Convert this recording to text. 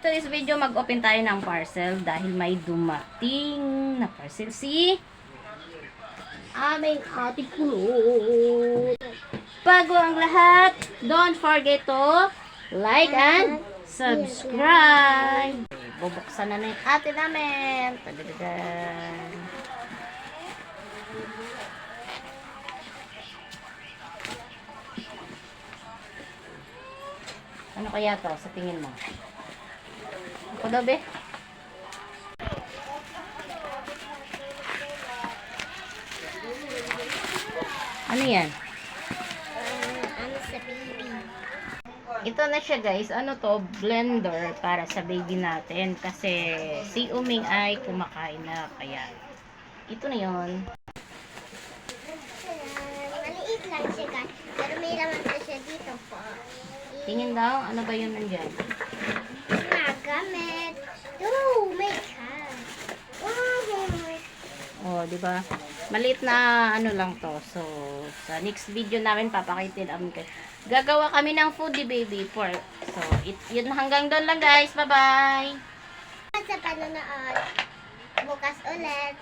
Today's video, mag-open tayo ng parcel dahil may dumating na parcel si aming ate kulot. Bago ang lahat, don't forget to like and subscribe. Bubuksan na yung ate namin. Tadadadan. Ano kaya to sa tingin mo? Ako daw, be? Ano yan? Ano sa baby? Ito na siya, guys. Ano to? Blender para sa baby natin. Kasi si Uming ay kumakain na. Kaya ito na yon. Maliit lang siya guys. Pero may laman pa siya dito po. Tingin daw, ano ba yun nandyan? Magamit. Oh, may cat. Oh, di ba? Maliit na ano lang to. So, sa next video namin papakitin namin kayo. Gagawa kami ng foodie baby for. So, yun hanggang doon lang, guys. Bye-bye. Sa panonood. Bukas ulit.